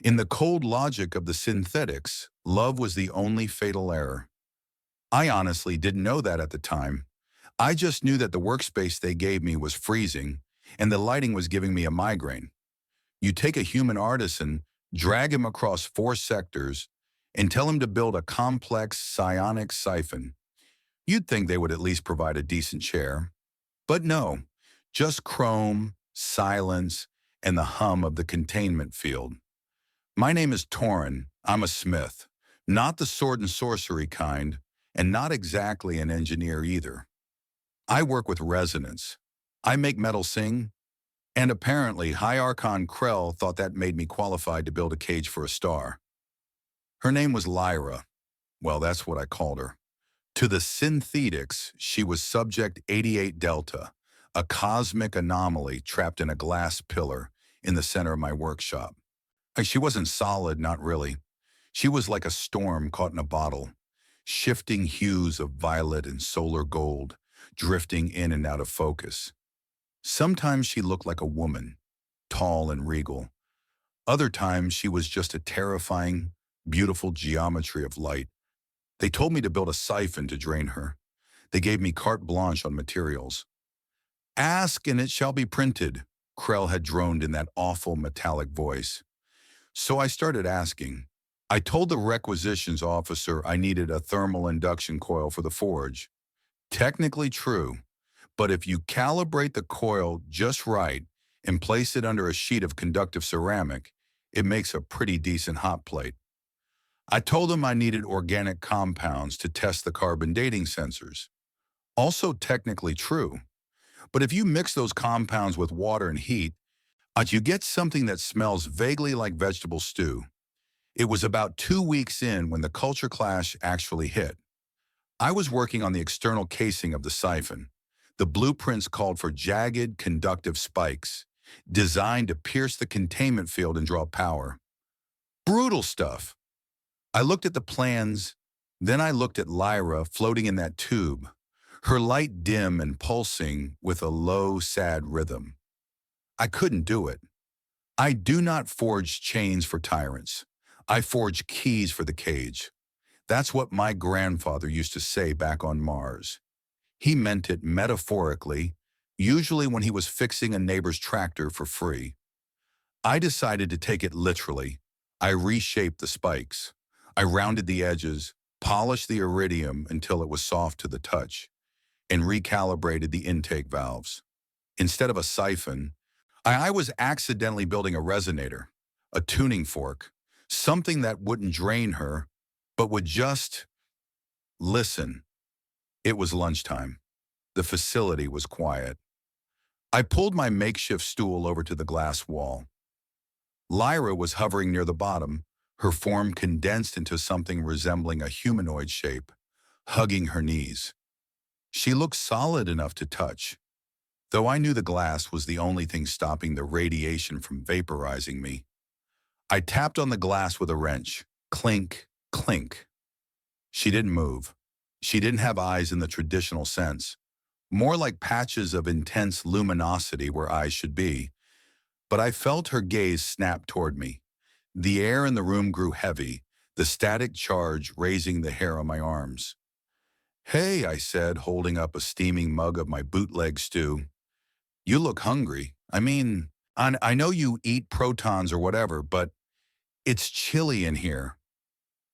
In the cold logic of the Synthetix, love was the only fatal error. I honestly didn't know that at the time. I just knew that the workspace they gave me was freezing, and the lighting was giving me a migraine. You take a human artisan, drag him across 4 sectors, and tell him to build a complex psionic siphon. You'd think they would at least provide a decent chair. But no, just chrome, silence, and the hum of the containment field. My name is Torin. I'm a smith. Not the sword and sorcery kind, and not exactly an engineer either. I work with resonance. I make metal sing, and apparently High Archon Krell thought that made me qualified to build a cage for a star. Her name was Lyra. Well, that's what I called her. To the Synthetix, she was Subject 88 Delta, a cosmic anomaly trapped in a glass pillar in the center of my workshop. She wasn't solid, not really. She was like a storm caught in a bottle, shifting hues of violet and solar gold, drifting in and out of focus. Sometimes she looked like a woman, tall and regal. Other times she was just a terrifying, beautiful geometry of light. They told me to build a siphon to drain her. They gave me carte blanche on materials. Ask and it shall be printed, Krell had droned in that awful metallic voice. So I started asking. I told the requisitions officer I needed a thermal induction coil for the forge. Technically true, but if you calibrate the coil just right and place it under a sheet of conductive ceramic, it makes a pretty decent hot plate. I told him I needed organic compounds to test the carbon dating sensors. Also technically true, but if you mix those compounds with water and heat, you get something that smells vaguely like vegetable stew. It was about 2 weeks in when the culture clash actually hit. I was working on the external casing of the siphon. The blueprints called for jagged, conductive spikes, designed to pierce the containment field and draw power. Brutal stuff. I looked at the plans, then I looked at Lyra floating in that tube, her light dim and pulsing with a low, sad rhythm. I couldn't do it. I do not forge chains for tyrants. I forge keys for the cage. That's what my grandfather used to say back on Mars. He meant it metaphorically, usually when he was fixing a neighbor's tractor for free. I decided to take it literally. I reshaped the spikes. I rounded the edges, polished the iridium until it was soft to the touch, and recalibrated the intake valves. Instead of a siphon, I was accidentally building a resonator, a tuning fork, something that wouldn't drain her, but would just listen. It was lunchtime. The facility was quiet. I pulled my makeshift stool over to the glass wall. Lyra was hovering near the bottom, her form condensed into something resembling a humanoid shape, hugging her knees. She looked solid enough to touch, though I knew the glass was the only thing stopping the radiation from vaporizing me. I tapped on the glass with a wrench. Clink, clink. She didn't move. She didn't have eyes in the traditional sense, more like patches of intense luminosity where eyes should be. But I felt her gaze snap toward me. The air in the room grew heavy, the static charge raising the hair on my arms. Hey, I said, holding up a steaming mug of my bootleg stew. You look hungry. I know you eat protons or whatever, but it's chilly in here.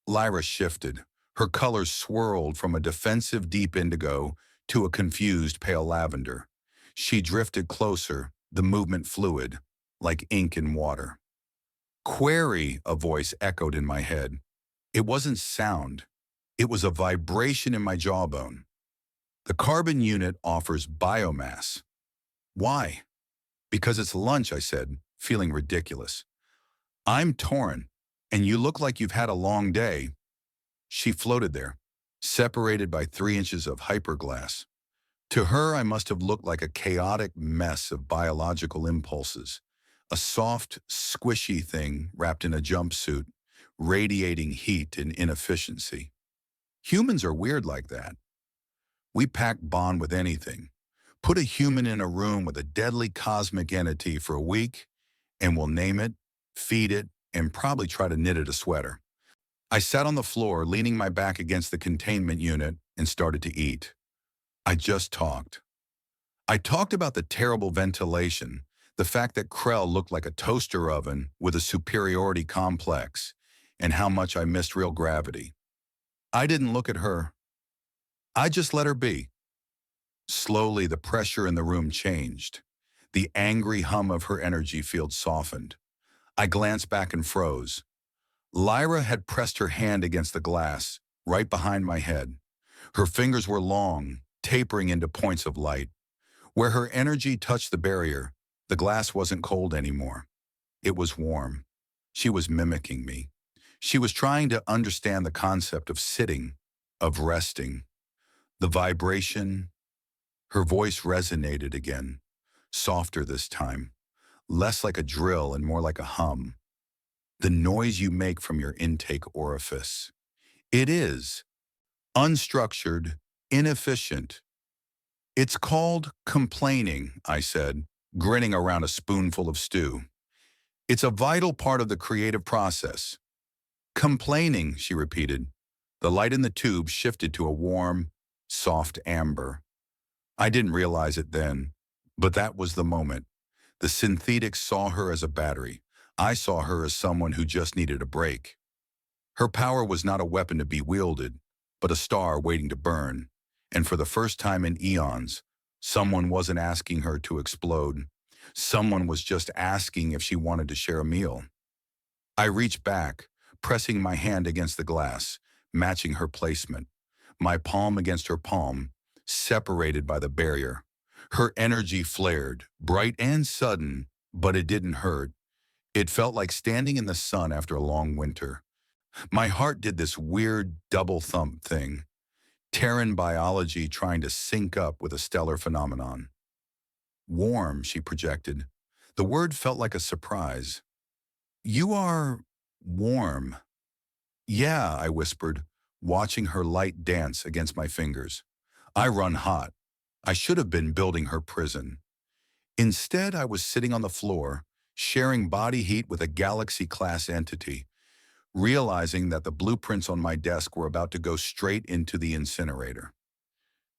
Lyra shifted. Her colors swirled from a defensive deep indigo to a confused pale lavender. She drifted closer, the movement fluid, like ink in water. Query, a voice echoed in my head. It wasn't sound. It was a vibration in my jawbone. The carbon unit offers biomass. Why? Because it's lunch, I said, feeling ridiculous. I'm Torin, and you look like you've had a long day. She floated there, separated by 3 inches of hyperglass. To her, I must have looked like a chaotic mess of biological impulses, a soft, squishy thing wrapped in a jumpsuit, radiating heat and inefficiency. Humans are weird like that. We pack bond with anything. Put a human in a room with a deadly cosmic entity for a week, and we'll name it, feed it, and probably try to knit it a sweater. I sat on the floor, leaning my back against the containment unit, and started to eat. I just talked. I talked about the terrible ventilation, the fact that Krell looked like a toaster oven with a superiority complex, and how much I missed real gravity. I didn't look at her. I just let her be. Slowly, the pressure in the room changed. The angry hum of her energy field softened. I glanced back and froze. Lyra had pressed her hand against the glass, right behind my head. Her fingers were long, tapering into points of light. Where her energy touched the barrier, the glass wasn't cold anymore. It was warm. She was mimicking me. She was trying to understand the concept of sitting, of resting. The vibration, her voice resonated again, softer this time, less like a drill and more like a hum. The noise you make from your intake orifice. It is unstructured, inefficient. It's called complaining, I said, grinning around a spoonful of stew. It's a vital part of the creative process. Complaining, she repeated. The light in the tube shifted to a warm, soft amber. I didn't realize it then, but that was the moment. The Synthetix saw her as a battery. I saw her as someone who just needed a break. Her power was not a weapon to be wielded, but a star waiting to burn. And for the first time in eons, someone wasn't asking her to explode. Someone was just asking if she wanted to share a meal. I reached back, pressing my hand against the glass, matching her placement. My palm against her palm, separated by the barrier. Her energy flared, bright and sudden, but it didn't hurt. It felt like standing in the sun after a long winter. My heart did this weird double thump thing. Terran biology trying to sync up with a stellar phenomenon. Warm, she projected. The word felt like a surprise. You are warm. Yeah, I whispered, watching her light dance against my fingers. I run hot. I should have been building her prison. Instead, I was sitting on the floor, sharing body heat with a galaxy-class entity, realizing that the blueprints on my desk were about to go straight into the incinerator.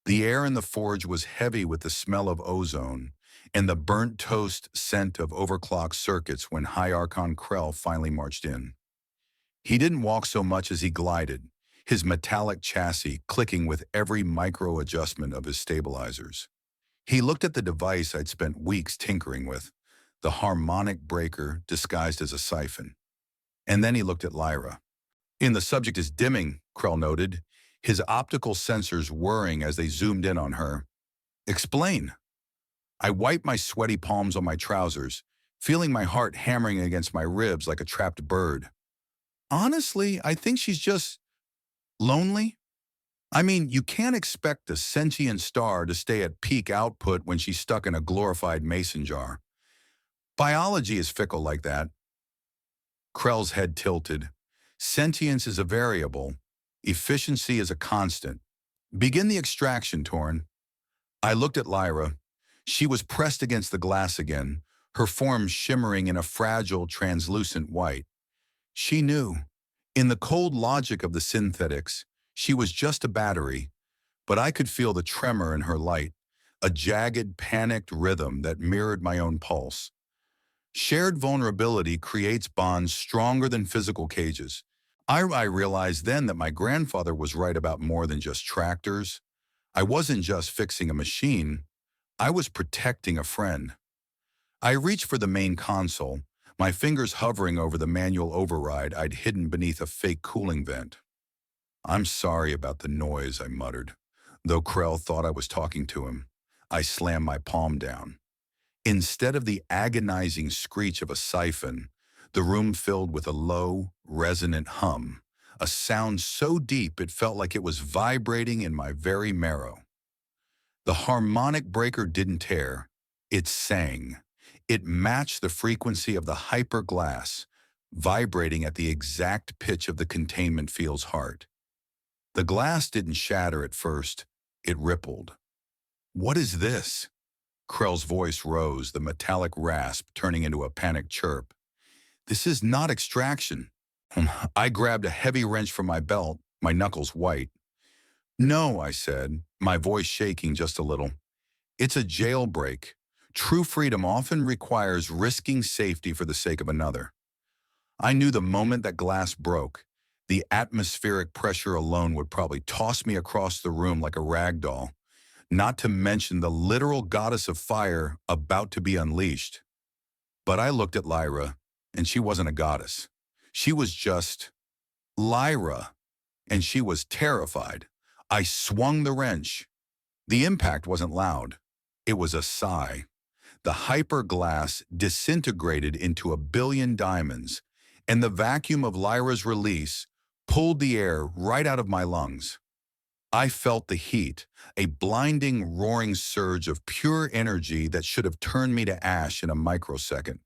The air in the forge was heavy with the smell of ozone and the burnt toast scent of overclocked circuits when High Archon Krell finally marched in. He didn't walk so much as he glided, his metallic chassis clicking with every micro-adjustment of his stabilizers. He looked at the device I'd spent weeks tinkering with, the harmonic breaker disguised as a siphon. And then he looked at Lyra. The subject is dimming, Krell noted, his optical sensors whirring as they zoomed in on her. Explain. I wiped my sweaty palms on my trousers, feeling my heart hammering against my ribs like a trapped bird. Honestly, I think she's just lonely. I mean, you can't expect a sentient star to stay at peak output when she's stuck in a glorified mason jar. Biology is fickle like that. Krell's head tilted. Sentience is a variable. Efficiency is a constant. Begin the extraction, Torn. I looked at Lyra. She was pressed against the glass again, her form shimmering in a fragile, translucent white. She knew. In the cold logic of the Synthetix, she was just a battery, but I could feel the tremor in her light, a jagged, panicked rhythm that mirrored my own pulse. Shared vulnerability creates bonds stronger than physical cages. I realized then that my grandfather was right about more than just tractors. I wasn't just fixing a machine, I was protecting a friend. I reached for the main console, my fingers hovering over the manual override I'd hidden beneath a fake cooling vent. I'm sorry about the noise, I muttered. Though Krell thought I was talking to him, I slammed my palm down. Instead of the agonizing screech of a siphon, the room filled with a low, resonant hum, a sound so deep it felt like it was vibrating in my very marrow. The harmonic breaker didn't tear, it sang. It matched the frequency of the hyperglass, vibrating at the exact pitch of the containment field's heart. The glass didn't shatter at first, it rippled. What is this? Krell's voice rose, the metallic rasp turning into a panicked chirp. This is not extraction. I grabbed a heavy wrench from my belt, my knuckles white. No, I said, my voice shaking just a little. It's a jailbreak. True freedom often requires risking safety for the sake of another. I knew the moment that glass broke, the atmospheric pressure alone would probably toss me across the room like a rag doll, not to mention the literal goddess of fire about to be unleashed. But I looked at Lyra, and she wasn't a goddess. She was just Lyra, and she was terrified. I swung the wrench. The impact wasn't loud. It was a sigh. The hyperglass disintegrated into a billion diamonds, and the vacuum of Lyra's release pulled the air right out of my lungs. I felt the heat, a blinding, roaring surge of pure energy that should have turned me to ash in a microsecond.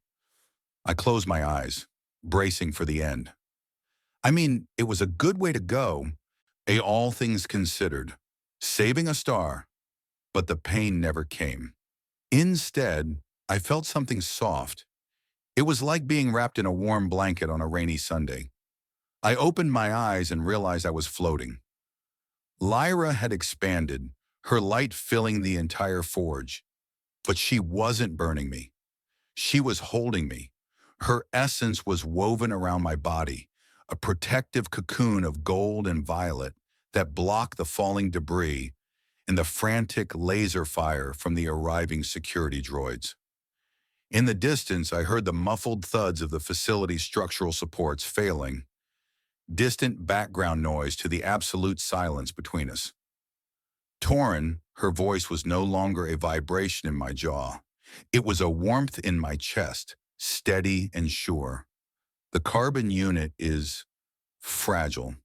I closed my eyes, bracing for the end. I mean, it was a good way to go, all things considered, saving a star, but the pain never came. Instead, I felt something soft. It was like being wrapped in a warm blanket on a rainy Sunday. I opened my eyes and realized I was floating. Lyra had expanded, her light filling the entire forge. But she wasn't burning me. She was holding me. Her essence was woven around my body, a protective cocoon of gold and violet that blocked the falling debris and the frantic laser fire from the arriving security droids. In the distance, I heard the muffled thuds of the facility's structural supports failing, distant background noise to the absolute silence between us. Torrin, her voice was no longer a vibration in my jaw. It was a warmth in my chest, steady and sure. The carbon unit is fragile.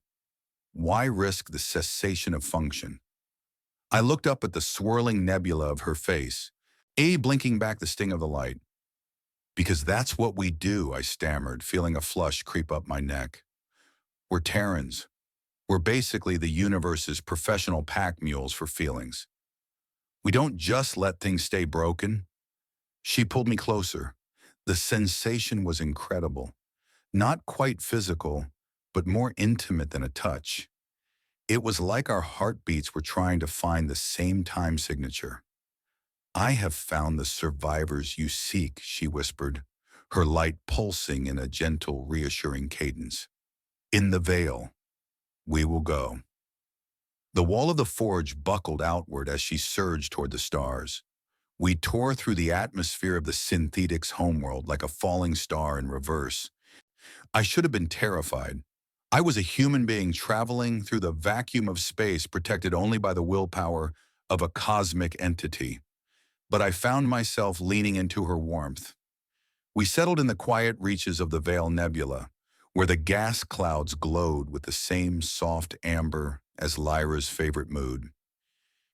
Why risk the cessation of function? I looked up at the swirling nebula of her face, blinking back the sting of the light. Because that's what we do, I stammered, feeling a flush creep up my neck. We're Terrans. We're basically the universe's professional pack mules for feelings. We don't just let things stay broken. She pulled me closer. The sensation was incredible. Not quite physical, but more intimate than a touch. It was like our heartbeats were trying to find the same time signature. I have found the survivors you seek, she whispered, her light pulsing in a gentle, reassuring cadence. In the veil, we will go. The wall of the forge buckled outward as she surged toward the stars. We tore through the atmosphere of the Synthetix homeworld like a falling star in reverse. I should have been terrified. I was a human being traveling through the vacuum of space protected only by the willpower of a cosmic entity. But I found myself leaning into her warmth. We settled in the quiet reaches of the Veil Nebula, where the gas clouds glowed with the same soft amber as Lyra's favorite mood.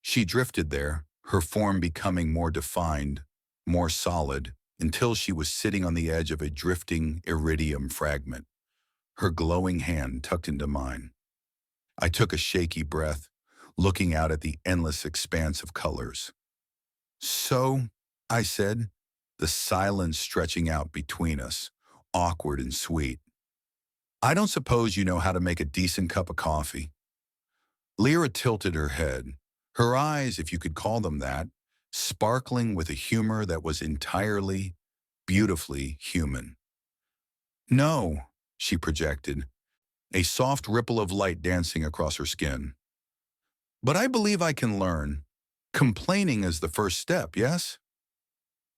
She drifted there, her form becoming more defined, more solid, until she was sitting on the edge of a drifting iridium fragment, her glowing hand tucked into mine. I took a shaky breath, looking out at the endless expanse of colors. So, I said, the silence stretching out between us, awkward and sweet. I don't suppose you know how to make a decent cup of coffee. Lyra tilted her head, her eyes, if you could call them that, sparkling with a humor that was entirely, beautifully human. No, she projected, a soft ripple of light dancing across her skin. But I believe I can learn. Complaining is the first step, yes?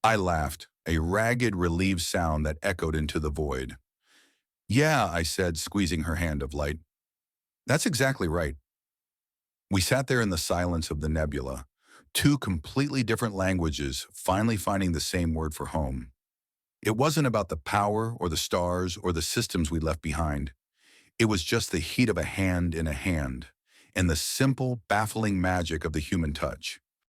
I laughed, a ragged, relieved sound that echoed into the void. Yeah, I said, squeezing her hand of light. That's exactly right. We sat there in the silence of the nebula, two completely different languages finally finding the same word for home. It wasn't about the power or the stars or the systems we left behind. It was just the heat of a hand in a hand and the simple, baffling magic of the human touch.